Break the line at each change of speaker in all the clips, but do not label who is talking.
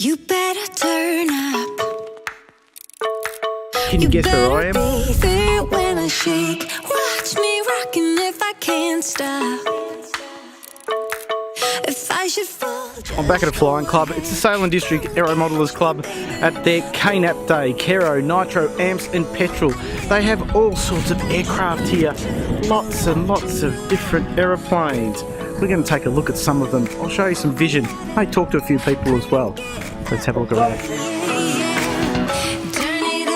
You better turn up.
Can you guess where I am?
Be there when I shake. Watch me rocking if I can't stop. If I should fall.
I'm back at a flying club. It's the Salem District Aeromodellers Club at their KNAP Day. Kero, Nitro, Amps and Petrol. They have all sorts of aircraft here. Lots and lots of different aeroplanes. We're going to take a look at some of them. I'll show you some vision. I may talk to a few people as well. Let's have a look around.
Turn it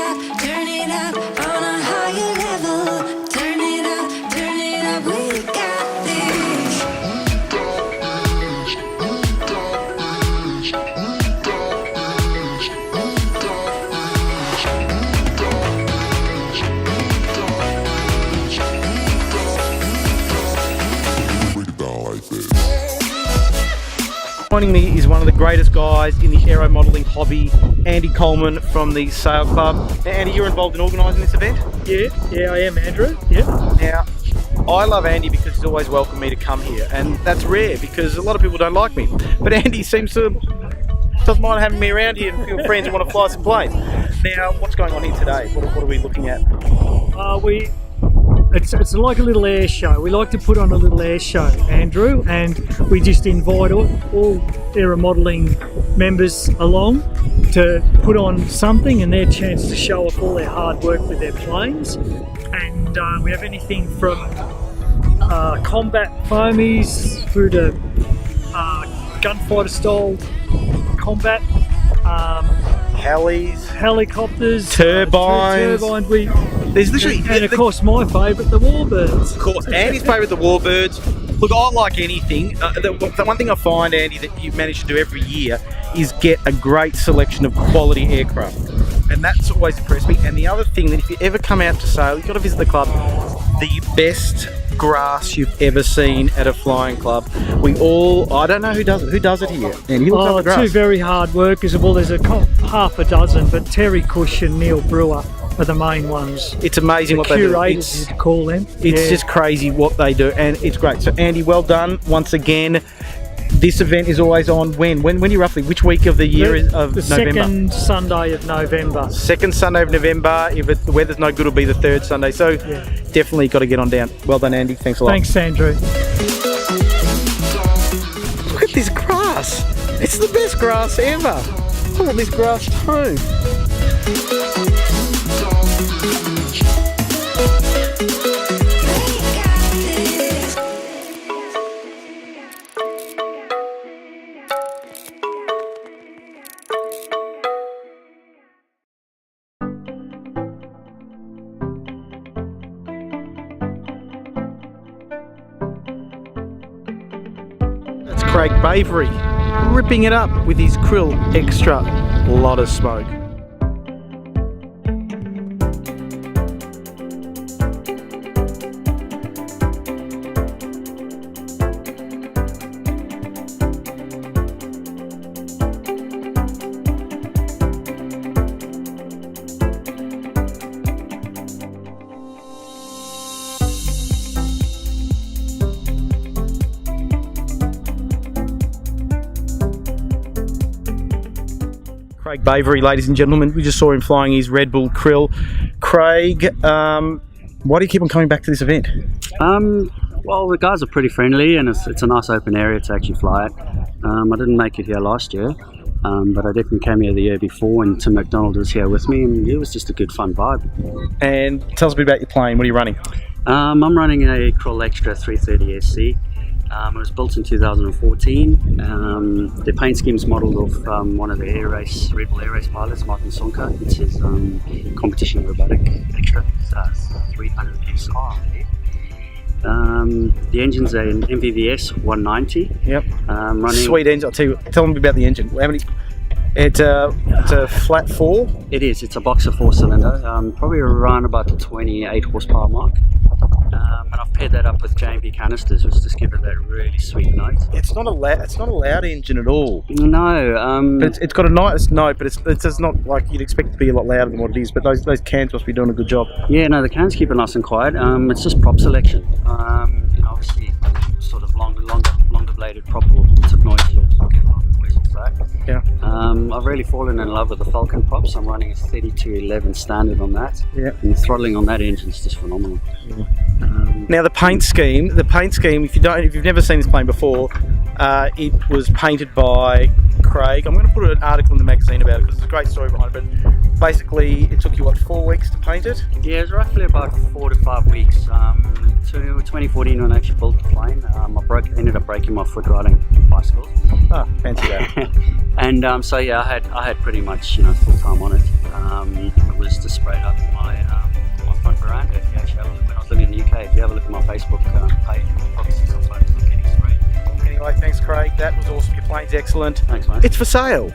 up on a higher level. Turn it up, we got this.
Joining me is one of the greatest guys in the aero modelling hobby, Andy Coleman from the Sail Club. Now, Andy, you're involved in organising this event?
Yeah, I am, Andrew. Yeah.
Now, I love Andy because he's always welcomed me to come here, and that's rare because a lot of people don't like me. But Andy seems to doesn't mind having me around here and feel friends and want to fly some planes. Now, what's going on here today? What are we looking at?
It's like a little air show. We like to put on a little air show, Andrew, and we just invite all aero modelling members along to put on something and their chance to show off all their hard work with their planes. And we have anything from combat foamies through to gunfighter style combat, helicopters,
turbines. There's literally,
and of course my favourite, the warbirds.
Of course, Andy's favourite, the warbirds. Look, I like anything. The one thing I find, Andy, that you manage to do every year is get a great selection of quality aircraft, and that's always impressed me. And the other thing, that if you ever come out to sail, you've got to visit the club. The best grass you've ever seen at a flying club. I don't know who does it. Who does it here? And he looks up the grass.
Two very hard workers. Well, there's half a dozen, but Terry Cush and Neil Brewer are the main ones.
It's amazing what they do.
Curators, to call them.
It's just crazy what they do, and it's great. So Andy, well done once again. This event is always on when are you roughly? Which week of the year is of November?
Second Sunday of November.
Second Sunday of November. If the weather's no good, it'll be the third Sunday. So
yeah,
definitely got to get on down. Well done, Andy. Thanks a lot.
Thanks, Andrew.
Look at this grass. It's the best grass ever. I want this grass at home. Craig Bavery ripping it up with his Krill Extra lot of smoke. Craig Bavery, ladies and gentlemen, we just saw him flying his Red Bull Krill. Craig, why do you keep on coming back to this event?
Well, the guys are pretty friendly, and it's a nice open area to actually fly it. I didn't make it here last year, but I definitely came here the year before, and Tim McDonald was here with me, and it was just a good fun vibe.
And tell us a bit about your plane. What are you running?
I'm running a Krill Extra 330 SC. It was built in 2014. The paint scheme's modelled off one of the Red Bull Air Race pilots, Martin Sonka. It's his competition aerobatic Extra. It's 300 SR. The engine's an MVVS 190.
Yep.
Running.
Sweet engine. I'll tell you. Tell them about the engine. How many? It's a flat 4.
It is. It's a boxer 4-cylinder. Probably around about the 28 horsepower mark. And I've paired that up with J&B canisters, which just give it that really sweet note.
It's not a loud engine at all.
No.
But it's got a nice note, but it's just not like you'd expect it to be a lot louder than what it is. But those cans must be doing a good job.
Yeah, no, the cans keep it nice and quiet. It's just prop selection. Obviously, sort of longer bladed prop will tip noise. that.
Yeah.
I've really fallen in love with the Falcon props. I'm running a 3211 standard on that.
Yeah.
And the throttling on that engine is just phenomenal.
Now the paint scheme, if you've never seen this plane before, it was painted by Craig. I'm going to put an article in the magazine about it because there's a great story behind it, but basically it took you, what, 4 weeks to paint it?
Yeah, it's roughly about 4 to 5 weeks. To 2014 when I actually built the plane, I ended up breaking my foot riding bicycles.
Ah, fancy that.
And so yeah, I had pretty much full time on it. It was just sprayed up in my front veranda. If you actually have a look, when I was living in the UK, if you have a look at my Facebook page, you'll probably see some photos of getting sprayed.
Anyway, thanks Craig, that was awesome. Your plane's excellent.
Thanks, mate.
It's for sale.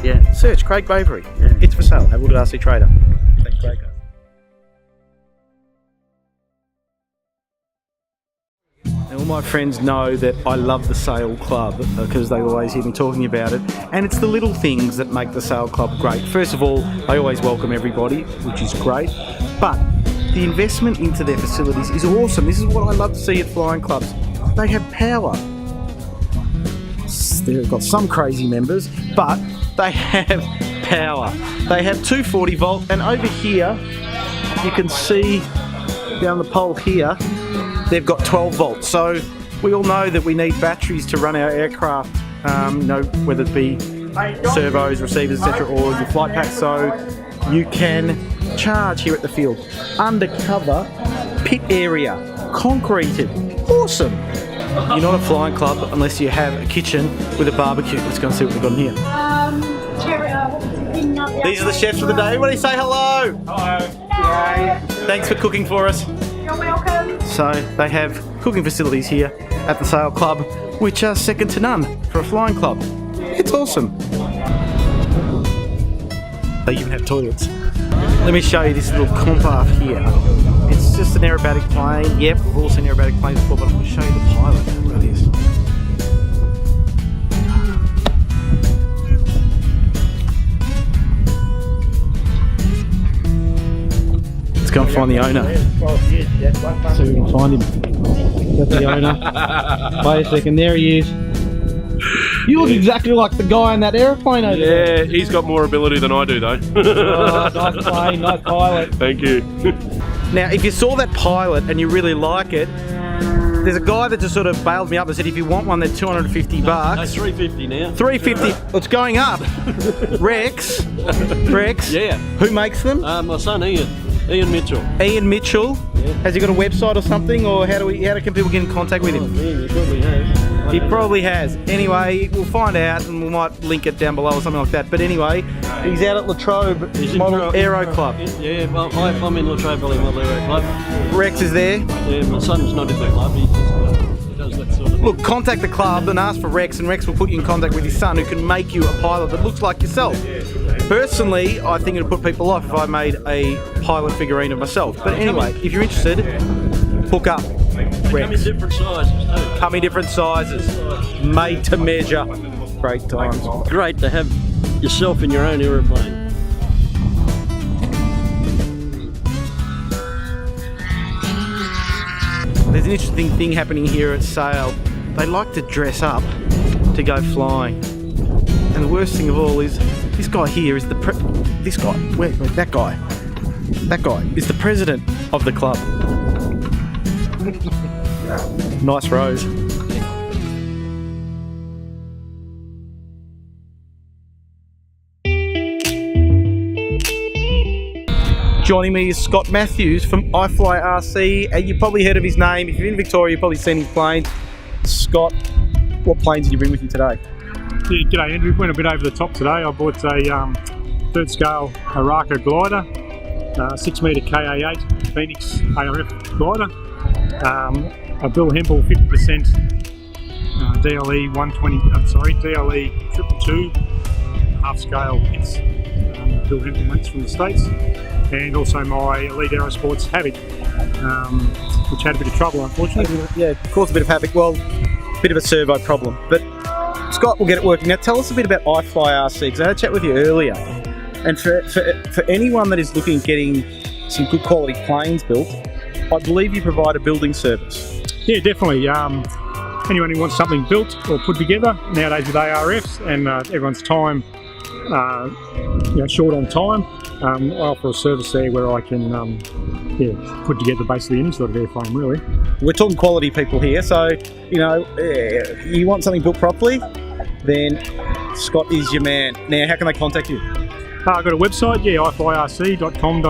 Yeah.
Search Craig Bavery.
Yeah.
It's for sale. Have a look at RC Trader. Thanks Craig. Now, all my friends know that I love the Sail Club because they always hear me talking about it, and it's the little things that make the Sail Club great. First of all, they always welcome everybody, which is great, but the investment into their facilities is awesome. This is what I love to see at flying clubs. They have power. They've got some crazy members, but they have power. They have 240 volt, and over here you can see down the pole here they've got 12 volts. So we all know that we need batteries to run our aircraft, whether it be servos, receivers, etc., or the flight pack, so you can charge here at the field. Undercover pit area, concreted, awesome. You're not a flying club unless you have a kitchen with a barbecue. Let's go and see what we've got in here. These are the chefs for the day. Everybody say hello. Hello. Thanks for cooking for us.
You're welcome.
So they have cooking facilities here at the Sail Club, which are second to none for a flying club. It's awesome. They even have toilets. Let me show you this little comp here. It's just an aerobatic plane. Yep, we've all seen aerobatic planes before, but I'm going to show you the pilot. Look at this. Let's go and find the owner. So we can find him. That's the owner. Wait a second, there he is. You look exactly like the guy in that aeroplane over there.
Yeah, he's got more ability than I do though.
Oh, nice plane, nice pilot.
Thank you.
Now, if you saw that pilot and you really like it, there's a guy that just sort of bailed me up and said, if you want one, they're $250.
That's 350 now.
350. It's going up. Rex.
Yeah.
Who makes them?
My son Ian Mitchell.
Ian Mitchell.
Yeah.
Has he got a website or something, or how can people get in contact with him?
Yeah, he probably has.
He probably has. Anyway, we'll find out and we might link it down below or something like that. But anyway, he's out at Latrobe
He's in
Model Aero Club.
Yeah, well, I'm in Latrobe Valley Model Aero Club.
Rex is there.
Yeah, my son's not in the club. He does that sort of thing.
Look, contact the club and ask for Rex, and Rex will put you in contact with his son, who can make you a pilot that looks like yourself. Personally, I think it'd put people off if I made a pilot figurine of myself. But anyway, if you're interested, hook up.
They come in different sizes too.
Come in different sizes, made to measure. Great times.
Great to have yourself in your own aeroplane.
There's an interesting thing happening here at Sail. They like to dress up to go flying. And the worst thing of all is, this guy here is that guy is the president of the club. Nice rose. Joining me is Scott Matthews from iFly RC, and you've probably heard of his name. If you're in Victoria, you've probably seen his planes. Scott, what planes did you bring with you today?
Yeah, g'day Andrew. Went a bit over the top today. I bought a third scale Araka glider, 6 metre KA8 Phoenix ARF glider, a Bill Hempel 50% DLE 222 half scale kits, Bill Hempel makes from the States, and also my Elite Aerosports Havoc, which had a bit of trouble unfortunately.
Yeah, caused a bit of havoc. Well, a bit of a servo problem, but Scott will get it working. Now tell us a bit about iFly RC, because I had a chat with you earlier, and for anyone that is looking at getting some good quality planes built, I believe you provide a building service.
Yeah, definitely. anyone who wants something built or put together nowadays with ARFs and everyone's time short on time, I offer a service there where I can put together basically any sort of airframe really.
We're talking quality people here, so you want something built properly, then Scott is your man. Now, how can they contact you?
I've got a website, ifirc.com.au,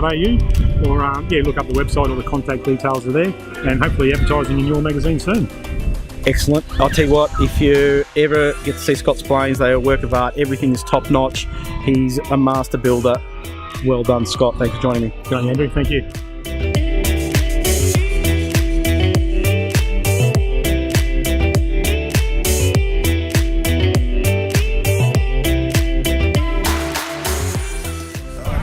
or look up the website, all the contact details are there, and hopefully advertising in your magazine soon.
Excellent. I'll tell you what, if you ever get to see Scott's planes, they are a work of art. Everything is top notch. He's a master builder. Well done, Scott. Thanks for joining me.
Good on you, Andrew. Thank you.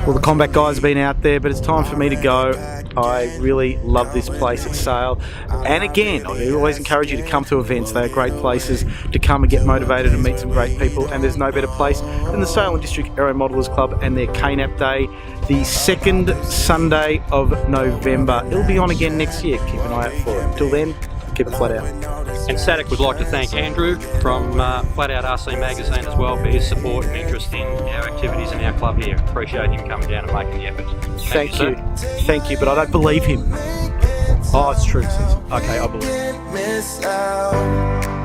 Well, the combat guys have been out there, but it's time for me to go. I really love this place at Sale. And again, I always encourage you to come to events. They are great places to come and get motivated and meet some great people. And there's no better place than the Sale and District Aeromodellers Club and their KNAP Day, the second Sunday of November. It'll be on again next year. Keep an eye out for it. Till then, keep it flat out.
And SADAC would like to thank Andrew from Flat Out RC Magazine as well for his support and interest in our activities and our club here. Appreciate him coming down and making the effort.
Thank you.
sir.
Thank you, but I don't believe him. Oh, it's true. Okay, I believe.
Miss out.